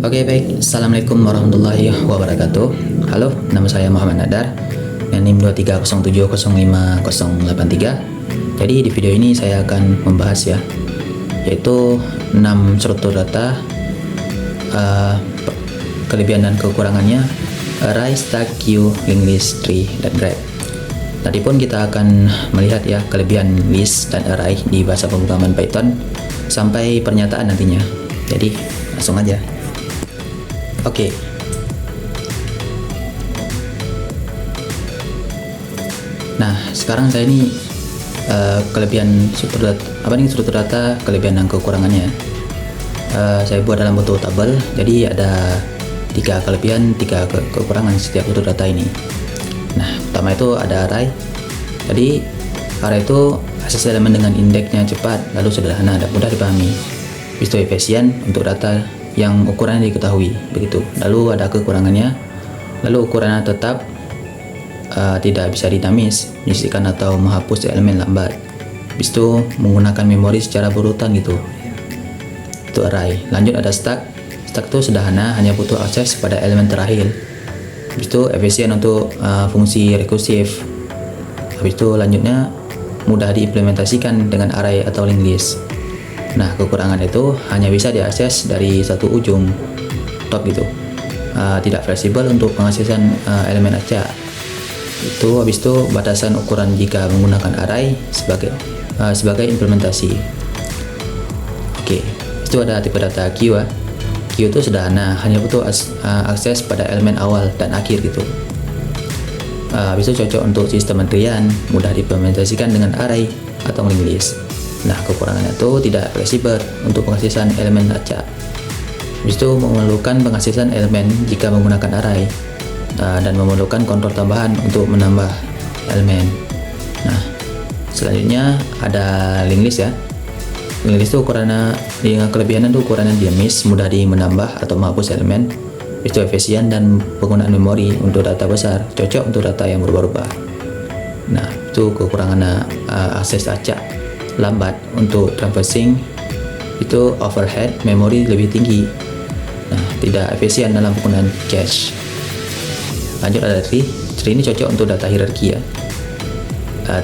Oke baik, Assalamualaikum warahmatullahi wabarakatuh. Halo, nama saya Muhammad Nadar, NIM 2307058083. Jadi di video ini saya akan membahas yaitu 6 struktur data, kelebihan dan kekurangannya, array, stack, queue, linked list, tree, dan graph. Tadi pun kita akan melihat kelebihan list dan array di bahasa pemrograman Python sampai pernyataan nantinya. Jadi langsung aja. Oke. Nah, sekarang saya ini kelebihan struktur data, kelebihan dan kekurangannya. Saya buat dalam bentuk tabel. Jadi ada 3 kelebihan, 3 kekurangan setiap struktur data ini. Nah, pertama itu ada array. Jadi array itu akses elemen dengan indeksnya cepat, lalu sederhana dan mudah dipahami. Itu efisien untuk data yang ukurannya diketahui, begitu. Lalu ada kekurangannya. Lalu ukurannya tetap, tidak bisa dinamis, menyisihkan atau menghapus elemen lambat. Habis itu menggunakan memori secara berurutan gitu. Itu array. Lanjut ada stack. Stack itu sederhana, hanya butuh akses pada elemen terakhir. Habis itu efisien untuk fungsi rekursif. Habis itu lanjutnya mudah diimplementasikan dengan array atau linked list. Nah, kekurangan itu hanya bisa diakses dari satu ujung top gitu. Tidak fleksibel untuk pengaksesan elemen acak. Habis itu batasan ukuran jika menggunakan array sebagai implementasi. Oke, itu ada tipe data queue. Queue itu sederhana, hanya butuh akses pada elemen awal dan akhir gitu. Habis itu cocok untuk sistem antrian, mudah diimplementasikan dengan array atau linked list. Nah, kekurangannya itu tidak fleksibel untuk pengaksesan elemen acak. Habis itu memerlukan pengaksesan elemen jika menggunakan array, dan memerlukan kontrol tambahan untuk menambah elemen. Nah, selanjutnya ada linked list ya. Linked list itu ukurannya, dengan kelebihannya itu ukurannya dinamis, mudah menambah atau menghapus elemen. Habis itu efisien dan penggunaan memori untuk data besar, cocok untuk data yang berubah-ubah. Nah, itu kekurangannya, akses acak lambat untuk traversing, itu overhead memori lebih tinggi. Nah, tidak efisien dalam penggunaan cache. Lanjut ada tree. Tree ini cocok untuk data hierarki ya.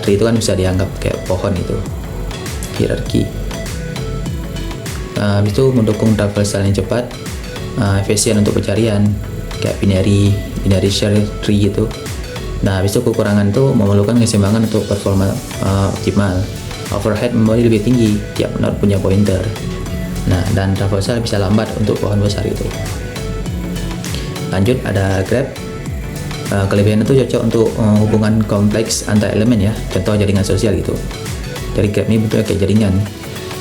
Tree itu kan bisa dianggap kayak pohon itu, hierarki. Habis itu mendukung traversal yang cepat, efisien untuk pencarian kayak binary search tree gitu. Nah, habis itu kekurangan itu memerlukan keseimbangan untuk performa optimal. Overhead memori lebih tinggi, tiap node punya pointer. Nah, dan traversal bisa lambat untuk pohon besar itu. Lanjut ada graph. Kelebihan itu cocok untuk hubungan kompleks antar elemen ya, contoh jaringan sosial gitu. Jadi graph ini bentuknya kayak jaringan.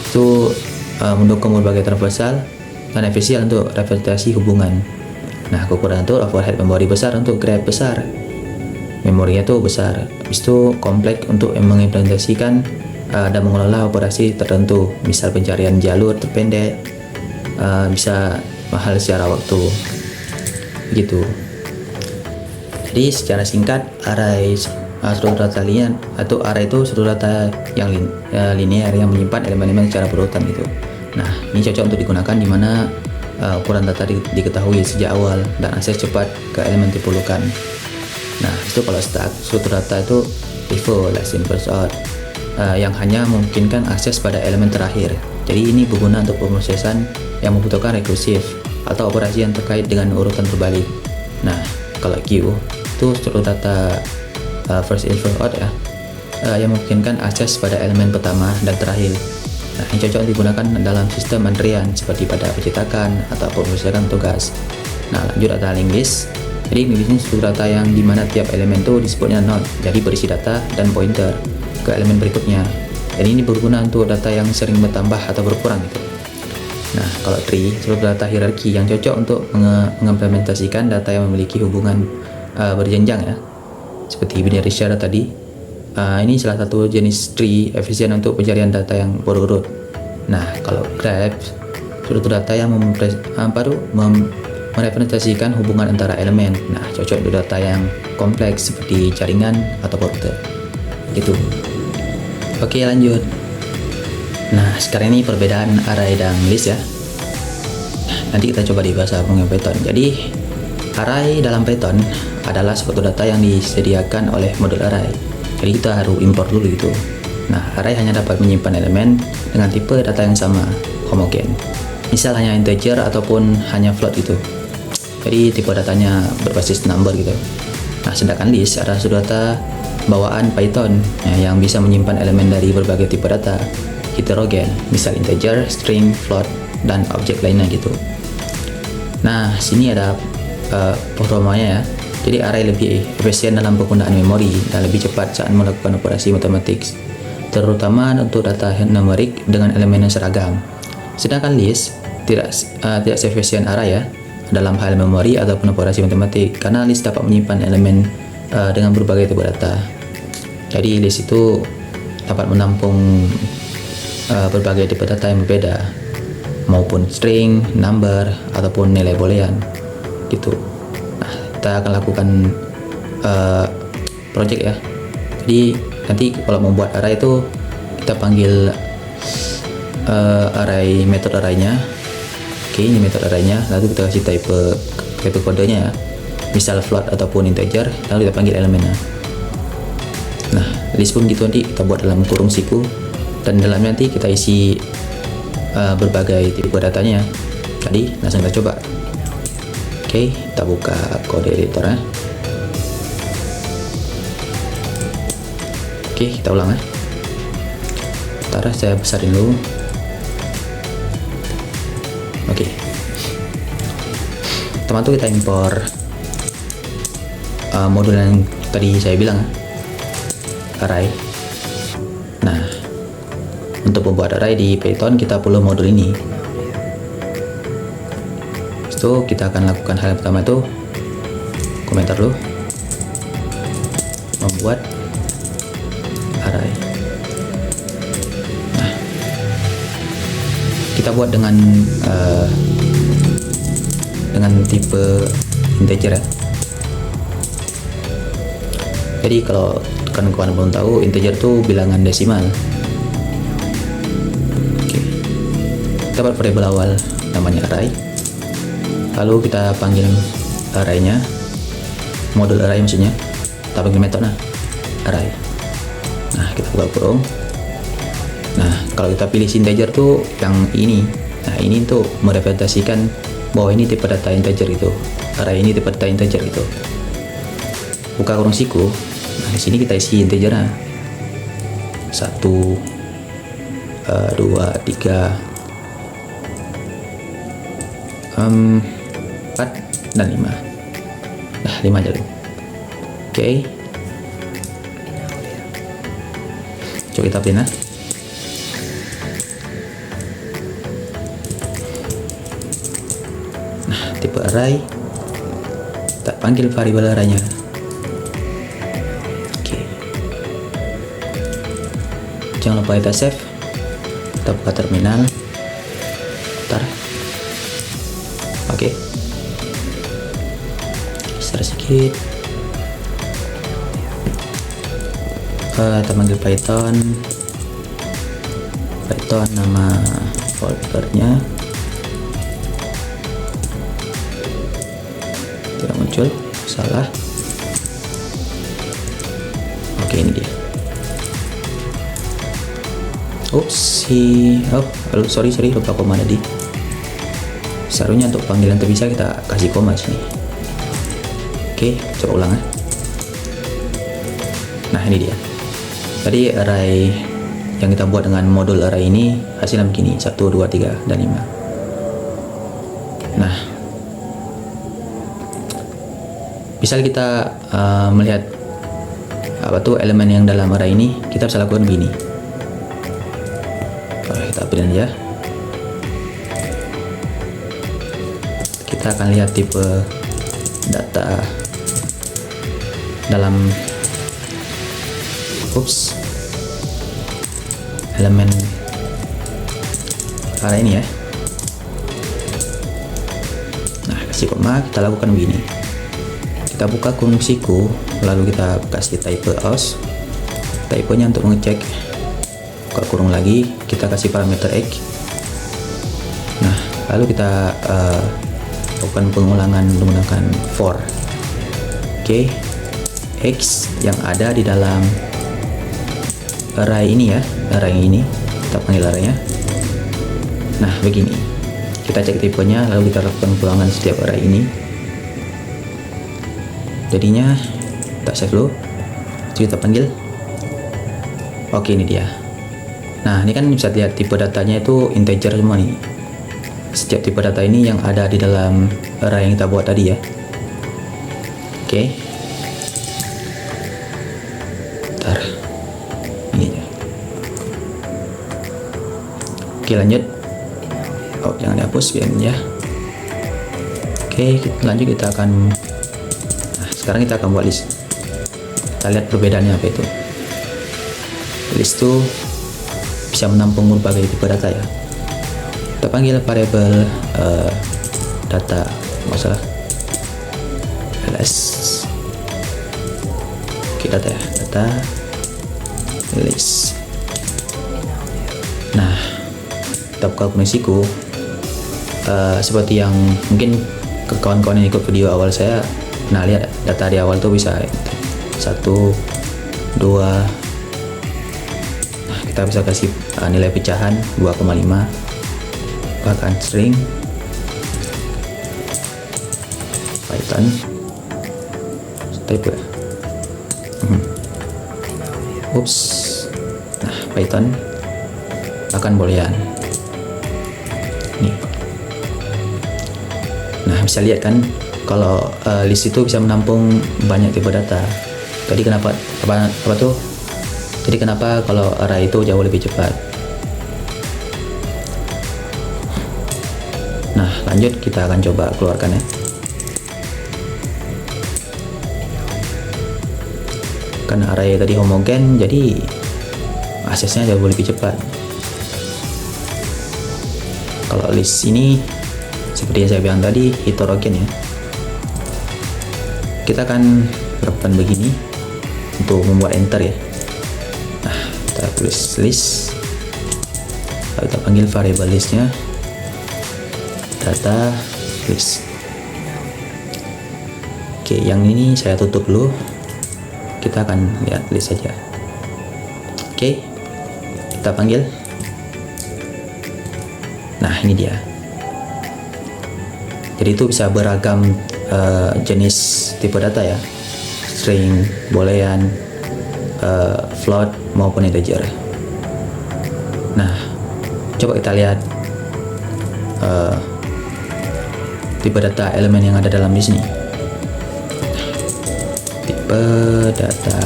Itu mendukung berbagai traversal dan efisien untuk representasi hubungan. Nah, kekurangan itu overhead memori besar untuk graph besar. Memorinya itu besar. Habis itu kompleks untuk mengimplementasikan dan mengelola operasi tertentu, misal pencarian jalur terpendek, bisa mahal secara waktu gitu. Jadi secara singkat, array struktur data linear atau array itu struktur data yang linear yang menyimpan elemen-elemen secara berurutan gitu. Nah, ini cocok untuk digunakan di mana ukuran data diketahui sejak awal dan akses cepat ke elemen diperlukan. Nah, itu kalau stack struktur data itu pivot, simple sort, yang hanya memungkinkan akses pada elemen terakhir. Jadi ini berguna untuk pemrosesan yang membutuhkan rekursif atau operasi yang terkait dengan urutan terbalik. Nah, kalau queue itu struktur data first in first out ya, yang memungkinkan akses pada elemen pertama dan terakhir. Nah, ini cocok digunakan dalam sistem antrian seperti pada pencetakan atau pemrosesan tugas. Nah, lanjut ada linked list. Jadi linked list ini struktur data yang dimana tiap elemen itu disebutnya node, jadi berisi data dan pointer ke elemen berikutnya. Jadi ini berguna untuk data yang sering bertambah atau berkurang gitu. Nah, kalau tree struktur data hierarki yang cocok untuk mengimplementasikan data yang memiliki hubungan berjenjang ya, seperti binary search tadi. Ini salah satu jenis tree efisien untuk pencarian data yang berurut. Nah, kalau graph struktur data yang merepresentasikan hubungan antara elemen. Nah, cocok untuk data yang kompleks seperti jaringan atau pointer gitu. Oke, lanjut. Nah, sekarang ini perbedaan array dan list ya. nanti kita coba di bahasa pemrograman Python. Jadi array dalam Python adalah suatu data yang disediakan oleh modul array. Jadi kita harus import dulu gitu. Nah, array hanya dapat menyimpan elemen dengan tipe data yang sama, homogen. Misal hanya integer ataupun hanya float gitu. Jadi tipe datanya berbasis number gitu. Nah, sedangkan list adalah suatu data bawaan Python yang bisa menyimpan elemen dari berbagai tipe data heterogen, misal integer, string, float, dan objek lainnya gitu. Nah, sini ada programnya ya. Jadi array lebih efisien dalam penggunaan memori dan lebih cepat saat melakukan operasi matematik, terutama untuk data numerik dengan elemen yang seragam. Sedangkan list tidak seefisien array ya dalam hal memori ataupun operasi matematik, karena list dapat menyimpan elemen dengan berbagai tipe data. Jadi list itu dapat menampung berbagai tipe data yang berbeda, maupun string, number, ataupun nilai boolean gitu. Nah, kita akan lakukan project ya. Jadi nanti kalau membuat array itu kita panggil array, metode arraynya. Oke, ini metode arraynya, lalu kita kasih type kodenya ya, misal float ataupun integer, lalu kita panggil elemennya. Nah, list pun gitu, nanti kita buat dalam kurung siku, dan dalamnya nanti kita isi berbagai tipe datanya. Tadi langsung kita coba. Oke, kita buka kode editornya. Oke, kita ulang ya. Ntar saya besarin dulu. Oke, pertama tuh kita impor modul yang tadi saya bilang, array. Nah, untuk membuat array di Python kita perlu modul ini. Itu kita akan lakukan hal yang pertama itu komentar dulu, membuat array. Nah, kita buat dengan tipe integer ya. Jadi kalau kawan-kawan belum tahu, integer itu bilangan desimal. Oke, kita buat variabel awal namanya array, lalu kita panggil arraynya, modul array maksudnya, kita panggil metode array. Nah, kita buka kurung. Nah, kalau kita pilih integer tuh yang ini. Nah, ini tuh merepresentasikan bahwa ini tipe data integer itu, array ini tipe data integer itu. Buka kurung siku. Nah, di sini kita isi integernya. 1, 2, 3, 4 dan 5. Nah, 5 aja dulu. Oke. Coba kita print ya. Nah, tipe array, kita panggil variabel arraynya. Oke. Jangan lupa kita save. Kita buka terminal. Bentar. Oke. Besar sedikit. Kita panggil Python nama foldernya tidak muncul, salah. Oke, ini dia. Sorry, lupa koma tadi. Seharusnya untuk panggilan terpisah kita kasih koma sini. Oke, coba ulang ya. Nah, ini dia. Tadi array yang kita buat dengan modul array ini hasilnya begini, 1, 2, 3, dan 5. Nah, misal kita melihat elemen yang dalam array ini, kita bisa lakukan begini. Kita print aja. Kita akan lihat tipe data dalam elemen array ini ya. Nah, kasih koma, kita lakukan begini. Kita buka kurung siku, lalu kita kasih type aus, typenya untuk mengecek. Buka kurung lagi, kita kasih parameter x. Nah, lalu kita lakukan pengulangan menggunakan for. Oke, X yang ada di dalam array ini ya, array ini kita panggil arraynya. Nah begini, kita cek tipenya lalu kita lakukan pengulangan setiap array ini. Jadinya kita save dulu, kita panggil. Oke, ini dia. Nah ini kan bisa lihat tipe datanya itu integer semua nih. Setiap tipe data ini yang ada di dalam array yang kita buat tadi ya. Oke. Bentar. Ini aja. Oke, lanjut. Oh, jangan dihapus biarin ya. Oke, lanjut kita akan sekarang kita akan buat list. Kita lihat perbedaannya apa itu. List itu bisa menampung berbagai tipe data ya. Kita panggil variabel data, masalah ls. Oke, data ya, data list. Nah, kita buka koneksiku. Seperti yang mungkin ke kawan-kawan yang ikut video awal saya, nah lihat data di awal tuh bisa 1, 2. Nah, kita bisa kasih nilai pecahan 2,5, bahkan string Python type ya. Ups. Nah, Python bahkan boolean nih. Nah, bisa lihat kan kalau list itu bisa menampung banyak tipe data. Jadi kenapa apa tuh? Jadi kenapa kalau array itu jauh lebih cepat? Nah, lanjut kita akan coba keluarkan ya. Karena array tadi homogen, jadi aksesnya jauh lebih cepat. Kalau list ini seperti yang saya bilang tadi heterogen ya. Kita akan lakukan begini untuk membuat enter ya. Nah, kita tulis list, lalu kita panggil variable listnya data list. Oke, yang ini saya tutup dulu. Kita akan lihat list saja. Oke, kita panggil. Nah, ini dia. Jadi itu bisa beragam jenis tipe data ya, string, boolean, float maupun integer. Nah, coba kita lihat tipe data elemen yang ada dalam list ini. Tipe data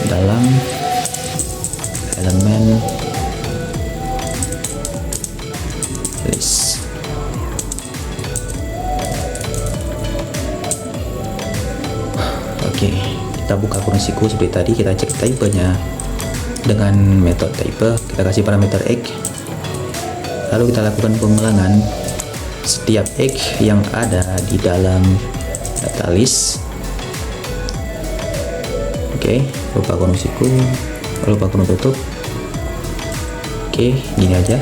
dalam elemen list. Oke, kita buka koneksiku seperti tadi. Kita cek typenya dengan metode type. Kita kasih parameter x, lalu kita lakukan pengulangan setiap x yang ada di dalam data list. Oke, lupa koneksiku, lupa tutup. Oke, gini aja.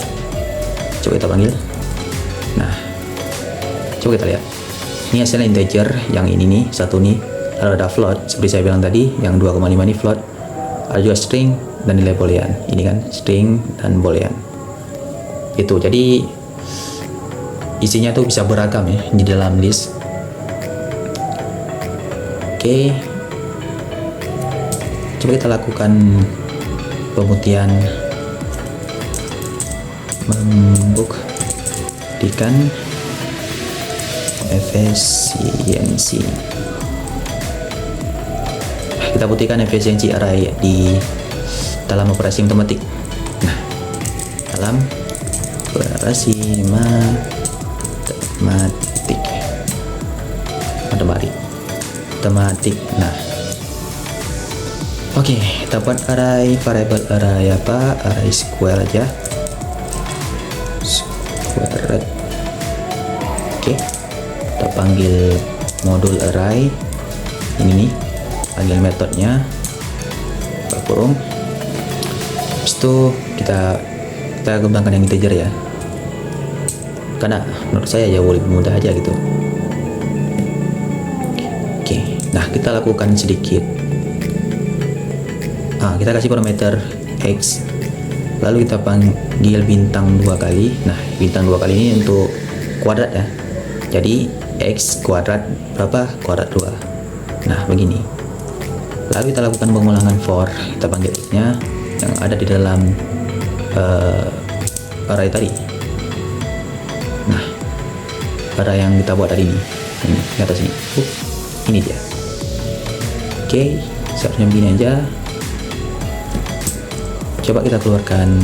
Coba kita panggil. Nah, coba kita lihat. Ini hasilnya integer, yang ini nih, satu nih. Lalu ada float, seperti saya bilang tadi, yang 2,5 ini float. Ada juga string dan nilai boolean. Ini kan string dan boolean. Itu, jadi isinya tuh bisa beragam ya di dalam list. Oke, coba kita lakukan pemutihan membuktikan efisiensi. Kita buktikan efisiensi array di dalam operasi matematik. Nah, dalam operasi matematik. Nah, oke, kita buat array, variable array apa? Array square aja. Square. Oke, kita panggil modul array. Ini nih, panggil metodenya, buka kurung. Habis itu kita kembangkan yang integer ya. karena menurut saya jauh lebih mudah aja gitu. Oke, nah kita lakukan sedikit. Kita kasih parameter X, lalu kita panggil bintang 2 kali. Nah, bintang 2 kali ini untuk kuadrat ya, jadi X kuadrat berapa? Kuadrat 2. Nah, begini. Lalu kita lakukan pengulangan for, kita panggil X nya yang ada di dalam array tadi. Nah, array yang kita buat tadi ini di atas ini. Ini dia. Oke, seharusnya begini aja. Coba kita keluarkan.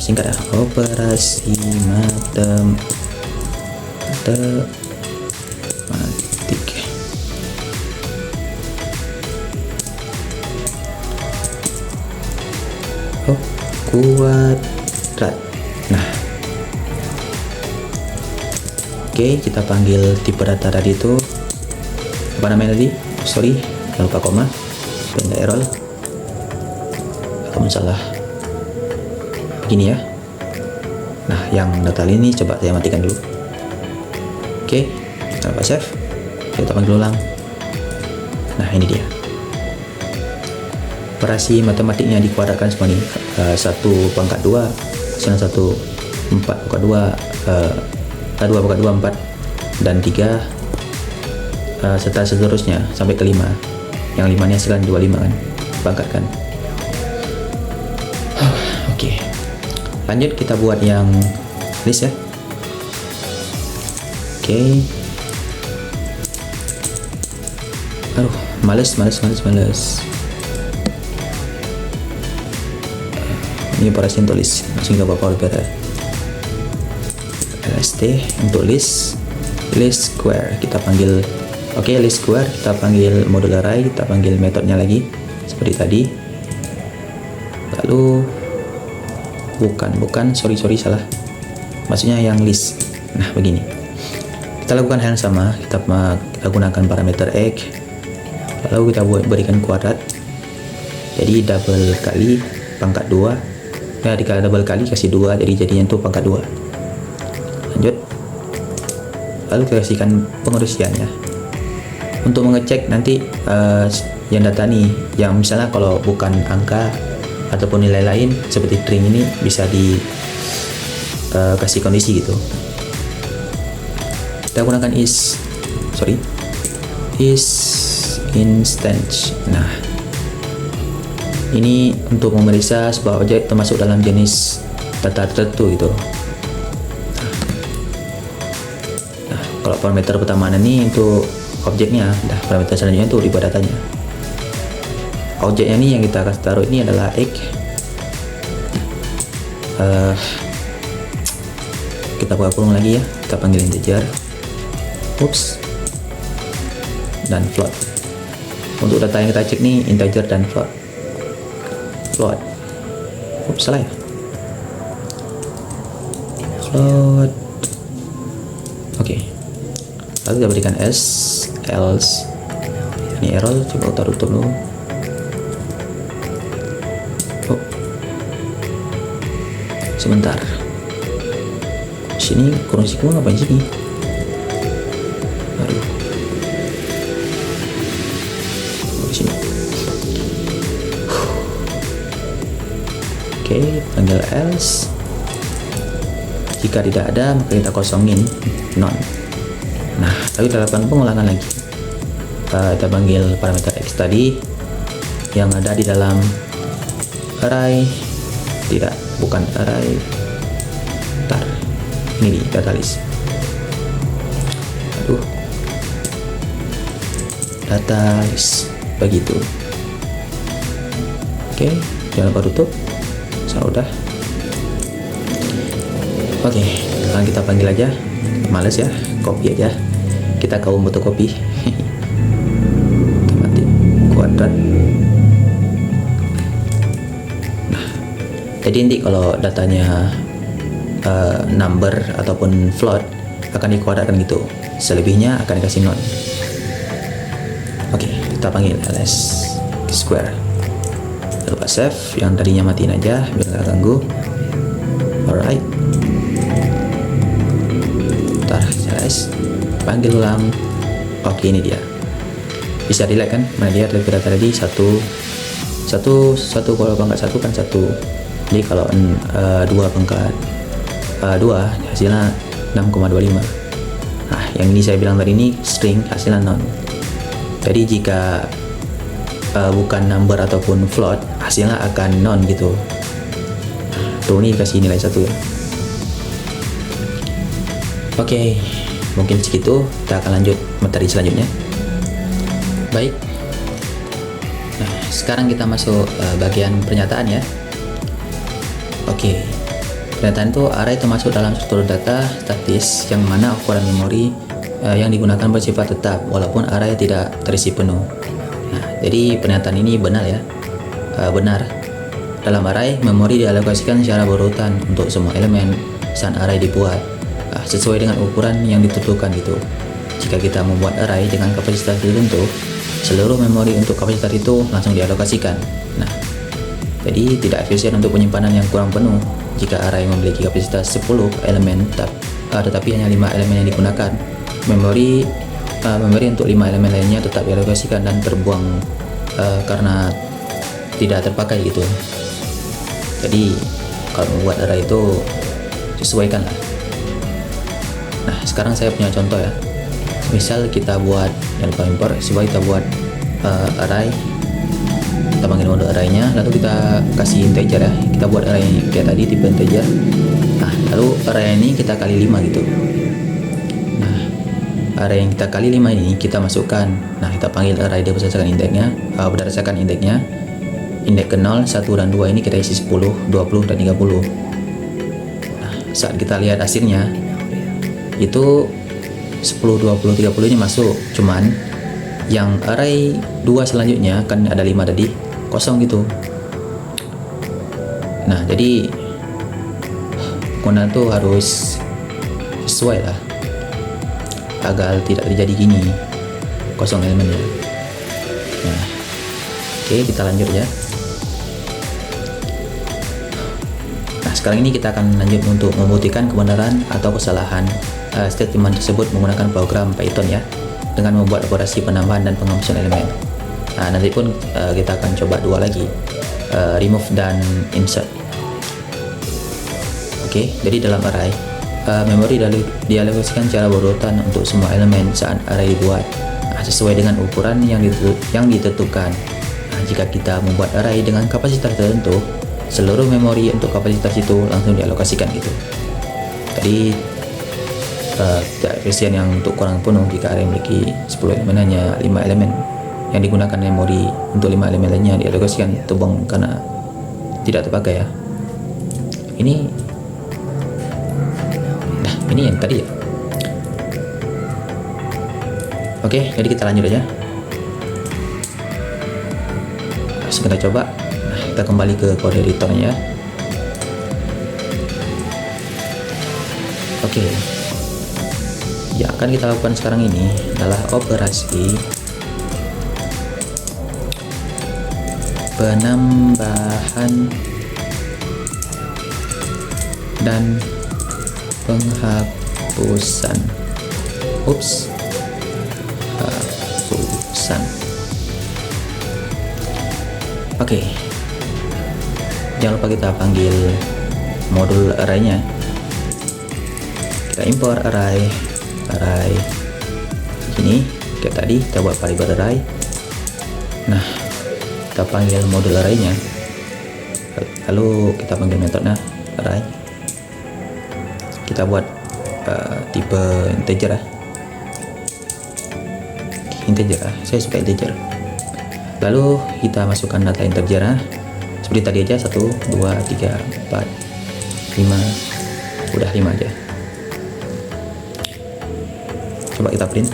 Singkat ya, operasi matematik. Kuadrat. Nah, oke, kita panggil tipe data tadi itu apa namanya tadi? Sorry, jangan lupa koma, benda error. Aku salah. Begini ya. Nah, yang data ini coba saya matikan dulu. Oke, kita lupa save. Kita panggil ulang. Nah, ini dia. Operasi matematiknya dikuadratkan semua nih. 1 pangkat 2 dengan 1 4 pangkat 2 2 pangkat 2 4 dan 3 serta seterusnya sampai ke 5. Yang 5 nya hasilkan 25 kan, pangkatkan. Oke. Lanjut kita buat yang list ya. Oke. Aduh, males. Ini operasi untuk list, langsung coba power better. lst untuk list square kita panggil. Oke, list square kita panggil model array, kita panggil metodenya lagi seperti tadi. Lalu bukan sorry salah, maksudnya yang list. Nah, begini kita lakukan hal yang sama, kita gunakan parameter x, lalu kita berikan kuadrat, jadi double kali pangkat 2 ya, dikali double kali kasih 2, jadi jadinya itu pangkat 2. Lanjut, lalu kita kasihkan pengursiannya untuk mengecek nanti yang data nih, yang misalnya kalau bukan angka ataupun nilai lain seperti string ini bisa kasih kondisi gitu. Kita gunakan is instance. Nah, ini untuk memeriksa sebuah objek termasuk dalam jenis data tertentu gitu. Nah, kalau parameter pertama ini untuk objeknya, nah parameter selanjutnya itu ribuan datanya. Objeknya ini yang kita kasih taruh ini adalah x. Kita buka kurung lagi ya, kita panggil integer, dan float. Untuk data yang kita cek nih integer dan float. Salah ya, float. Oke. Lalu kita berikan else. Ini error, coba taruh tutup dulu. Sebentar, sini kurung siku ngapain sini? Aduh, sini. Oke, panggil else. Jika tidak ada maka kita kosongin none. Nah, lalu kita lakukan pengulangan lagi. Kita panggil parameter x tadi yang ada di dalam array, bukan array. Bentar, ini di data list. Aduh, data list begitu. Oke, jangan lupa tutup. Udah. Oke, sekarang kita panggil aja. Males ya, copy aja. Kita kaum fotokopi. Matematik kuadrat. Nah, jadi nanti kalau datanya number ataupun float akan dikuadratkan gitu. Selebihnya akan dikasih none. Oke, kita panggil ls square. Lupa save yang tadinya matiin aja biar nggak ganggu. Alright, ntar guys panggil ulang. Oke, ini dia, bisa dilihat kan mana dia data tadi satu kalau pangkat 1 kan 1, jadi kalau 2 pangkat 2 hasilnya 6,25. Nah, yang ini saya bilang tadi ini string hasilnya non. Jadi jika bukan number ataupun float, hasilnya akan non gitu. Tuh, ini kasih nilai 1 ya. Oke, mungkin segitu. Kita akan lanjut materi selanjutnya. Baik, nah sekarang kita masuk bagian pernyataan ya. Oke, pernyataan itu array termasuk dalam struktur data statis yang mana ukuran memori yang digunakan bersifat tetap walaupun array tidak terisi penuh. Nah, jadi pernyataan ini benar ya. Benar. Dalam array, memori dialokasikan secara berurutan untuk semua elemen saat array dibuat, sesuai dengan ukuran yang ditentukan gitu. Jika kita membuat array dengan kapasitas tertentu, seluruh memori untuk kapasitas itu langsung dialokasikan. Nah, jadi tidak efisien untuk penyimpanan yang kurang penuh jika array memiliki kapasitas 10 elemen tetapi hanya 5 elemen yang digunakan. Memori untuk 5 elemen lainnya tetap dialokasikan dan terbuang karena tidak terpakai gitu. Jadi kalau membuat array itu sesuaikan lah. Nah, sekarang saya punya contoh ya. Misal kita buat Delta import, sebagai kita buat array, kita panggil mode arraynya, lalu kita kasih integer ya. Kita buat array kayak tadi tipe integer. Nah, lalu array ini kita kali 5 gitu. Nah, array yang kita kali 5 ini kita masukkan. Nah, kita panggil array dia berdasarkan indeksnya, indeks ke 0, 1 dan 2 ini kita isi 10, 20 dan 30. Nah, saat kita lihat hasilnya itu 10, 20, 30 ini masuk, cuman yang array 2 selanjutnya kan ada 5 tadi kosong gitu. Nah, jadi penggunaan tuh harus sesuai lah agar tidak terjadi gini kosong elemennya. Nah, oke, kita lanjut ya. Nah, sekarang ini kita akan lanjut untuk membuktikan kebenaran atau kesalahan statement tersebut menggunakan program Python ya, dengan membuat operasi penambahan dan penghapusan elemen. Nah, nanti pun kita akan coba 2 lagi, remove dan insert. Oke, jadi dalam array memori dialokasikan secara berurutan untuk semua elemen saat array dibuat, sesuai dengan ukuran yang ditentukan. Nah, jika kita membuat array dengan kapasitas tertentu, seluruh memori untuk kapasitas itu langsung dialokasikan gitu. Jadi tidak efisien yang untuk kurang penuh jika array memiliki 10 elemen hanya 5 elemen yang digunakan memori untuk 5 elemen lainnya dialokasikan terbuang karena tidak terpakai ya. Ini yang tadi ya. Oke, jadi kita lanjut aja. Langsung kita coba. Nah, kita kembali ke kode editornya ya. Oke. Yang akan kita lakukan sekarang ini adalah operasi penambahan dan penghapusan. Hapusan. Oke. Jangan lupa kita panggil modul arraynya. Kita import array ini kayak tadi kita buat variable array. Nah, kita panggil modul arraynya, lalu kita panggil metodenya array. Kita buat tipe integer saya suka integer. Lalu kita masukkan data integer seperti tadi aja, 1, 2, 3, 4, 5, udah 5 aja. Coba kita print.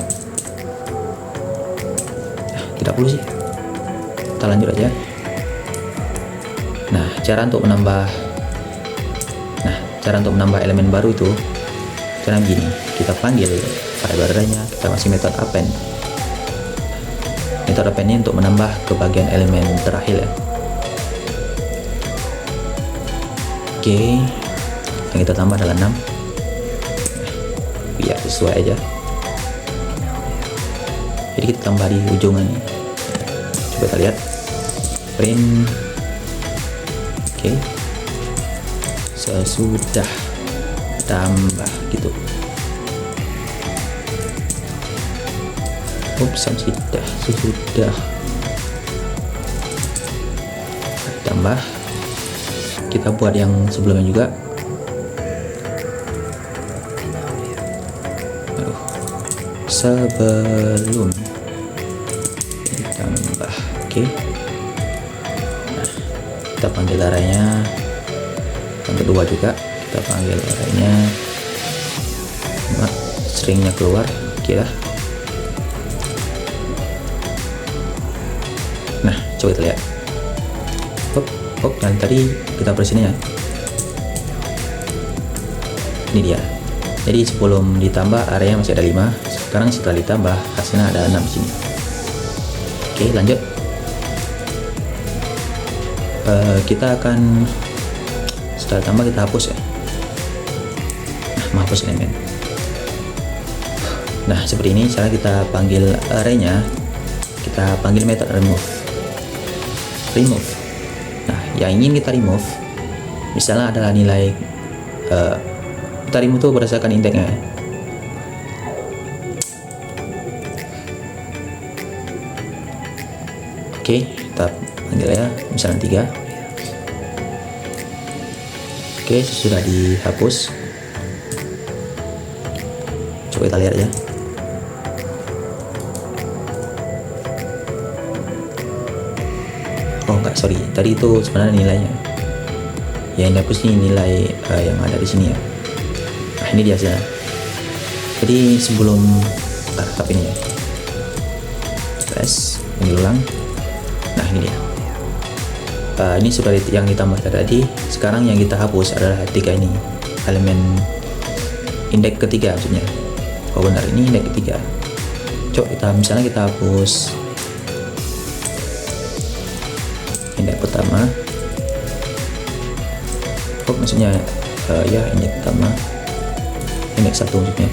Tidak perlu sih, kita lanjut aja. Nah, cara untuk menambah elemen baru itu cara begini. Kita panggil variable arraynya, kita kasih metode append. Metode append ini untuk menambah ke bagian elemen terakhir ya. Oke, yang kita tambah adalah 6. Biar sesuai aja. Jadi kita tambah di ujung ini. Coba kita lihat print. Oke, sesudah tambah gitu. Sesudah tambah, kita buat yang sebelumnya juga. Sebelum ditambah. Oke. Nah, kita panggil arraynya yang kedua juga, kita panggil arraynya stringnya keluar. Oke lah. Nah, coba kita lihat. Dan tadi kita press ini ya. Ini dia. Jadi sebelum ditambah area masih ada 5. Sekarang setelah ditambah hasilnya ada 6 di sini. Oke, lanjut. Kita akan setelah tambah kita hapus ya. Nah, menghapus elemen. Nah, seperti ini cara kita panggil arraynya. Kita panggil method remove. Nah, yang ingin kita remove misalnya adalah nilai kita remove itu berdasarkan indeksnya. Oke, kita panggil ya misalnya 3. Oke, sudah dihapus. Coba kita lihat ya. Oh enggak, sorry, tadi itu sebenarnya nilainya. Yang dihapus ini nilai yang ada di sini ya. Nah, ini dia hasilnya. Jadi sebelum tahap ini ya, press ulang. Nah, ini dia. Ini sudah yang ditambah tadi. Sekarang yang kita hapus adalah 3 ini, elemen indeks ketiga maksudnya. Oh benar, ini indeks ketiga. Coba kita misalnya kita hapus indeks pertama. Oh maksudnya ya indeks pertama, indeks 1 maksudnya.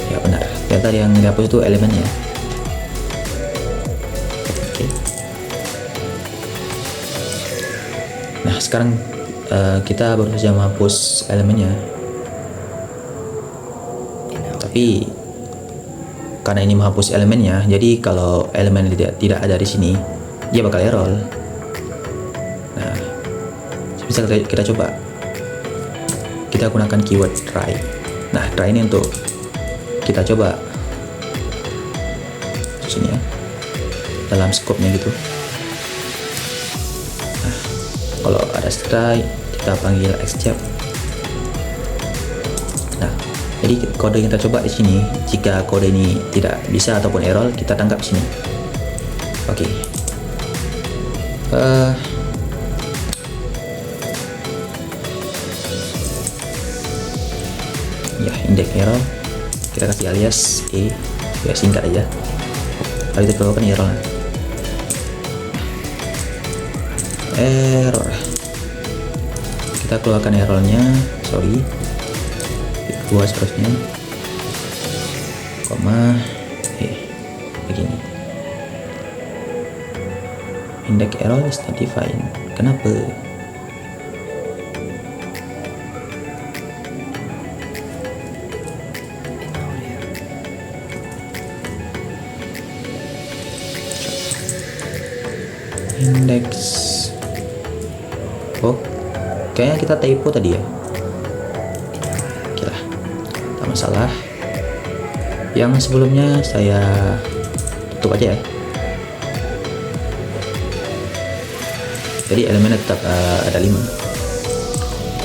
Ya benar, ternyata yang dihapus itu elemennya. Oke. Nah sekarang kita baru saja menghapus elemennya, tapi karena ini menghapus elemennya, jadi kalau elemen tidak ada di sini, dia bakal error. Nah, bisa kita coba. Kita gunakan keyword try. Nah, try ini untuk kita coba sini ya, dalam scope-nya gitu. Nah, kalau ada try, kita panggil except. Nah, jadi kode yang kita coba di sini, jika kode ini tidak bisa ataupun error, kita tangkap sini. Oke. Ya, indeks error. Kita kasih alias e, ya singkat aja. Lalu kita keluarkan error. Error. Kita keluarkan errornya. Sorry. Dua seterusnya, koma, begini. Index error is not defined. Kenapa? Index. Oh, kayaknya kita typo tadi ya. Masalah yang sebelumnya saya tutup aja ya. Jadi elemennya tetap ada 5.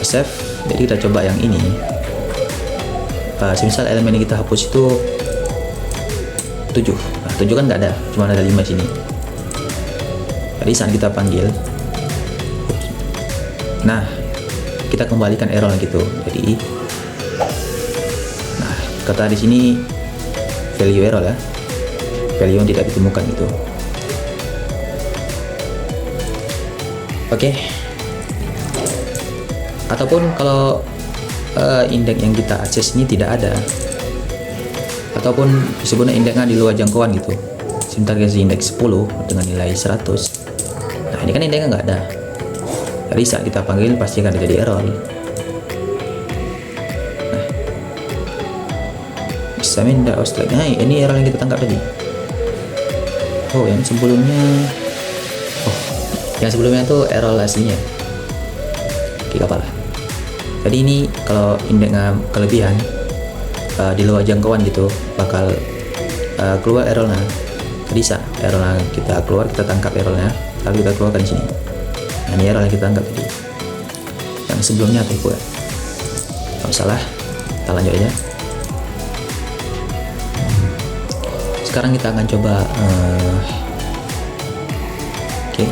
Save. Jadi kita coba yang ini. Semisal elemen yang kita hapus itu 7. Nah, 7 kan nggak ada, cuma ada 5 sini. Jadi saat kita panggil, nah kita kembalikan error gitu. Jadi kata di sini value error ya, value yang tidak ditemukan gitu. Oke. Ataupun kalau indeks yang kita akses ini tidak ada, ataupun disebutnya indeksnya di luar jangkauan gitu, sebentar kasih indeks 10 dengan nilai 100. Nah ini kan indeksnya nggak ada, jadi saat kita panggil pasti akan terjadi error. Nah, examine the abstract. Nah ini error yang kita tangkap tadi. Oh yang sebelumnya, yang sebelumnya tuh error aslinya. Oke, apa lah. Jadi ini kalau indeksnya kelebihan di luar jangkauan gitu bakal keluar errornya. Jadi saat errornya kita keluar, kita tangkap errornya, lalu kita keluarkan di sini. Nah ini error yang kita tangkap tadi. Yang sebelumnya typo ya. Kalau salah, kita lanjut aja. Sekarang kita akan coba oke.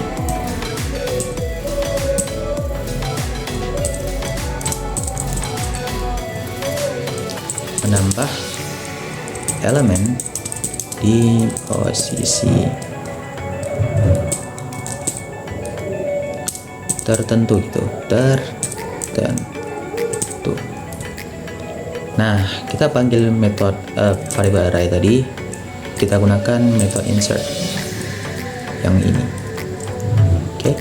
Menambah elemen di posisi tertentu gitu, tertentu. Nah kita panggil metode variable array tadi, kita gunakan metode insert yang ini. Oke.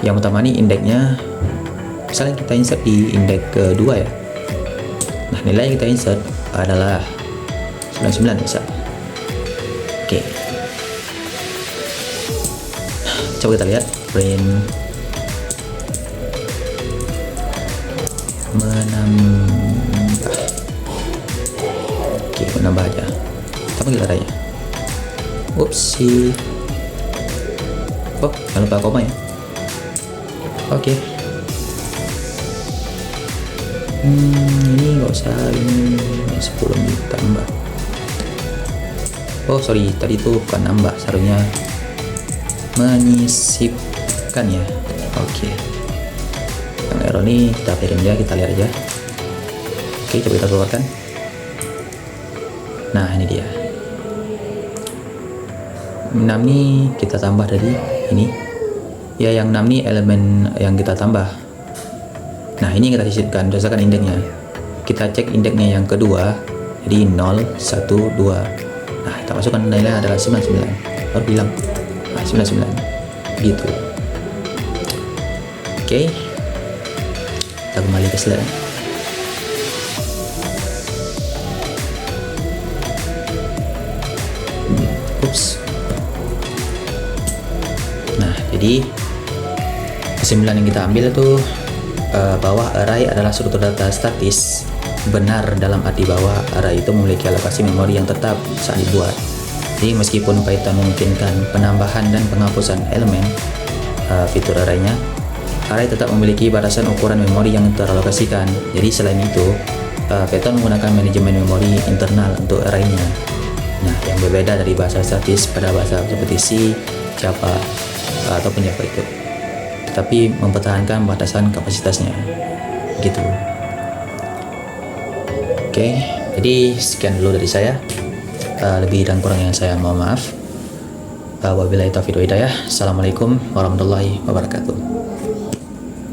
Yang pertama nih indeksnya, misalnya kita insert di indeks kedua ya. Nah nilai yang kita insert adalah 99 misal. Oke. Coba kita lihat print menambah. Oke, menambah aja. Kita panggil arraynya. Upsi. Oh, jangan lupa koma ya. Oke. Ini nggak usah, ini 10 ditambah. Oh sorry, tadi itu bukan nambah, seharusnya menyisipkan ya. Oke. Yang error ini kita kirim ya, kita lihat aja. Oke, coba kita keluarkan. Nah ini dia. 6 nih kita tambah tadi ini. Ya yang 6 nih elemen yang kita tambah. Nah ini kita sisipkan berdasarkan indeksnya. Kita cek indeksnya yang kedua, jadi 0, 1, 2. Nah kita masukkan nilainya adalah 99. Baru bilang 99 gitu. Oke, kita kembali ke slide. Ups. Nah jadi kesimpulan yang kita ambil itu bahwa array adalah struktur data statis, benar dalam arti bahwa array itu memiliki alokasi memori yang tetap saat dibuat. Jadi meskipun Python memungkinkan penambahan dan penghapusan elemen fitur arraynya, array tetap memiliki batasan ukuran memori yang teralokasikan. Jadi selain itu, Python menggunakan manajemen memori internal untuk arraynya. Nah, yang berbeda dari bahasa statis pada bahasa seperti C, Java ataupun Java itu, tetapi mempertahankan batasan kapasitasnya gitu. Oke, jadi sekian dulu dari saya. Lebih dan kurang yang saya mohon maaf. Wabillahi taufiq wal hidayah. Assalamualaikum warahmatullahi wabarakatuh.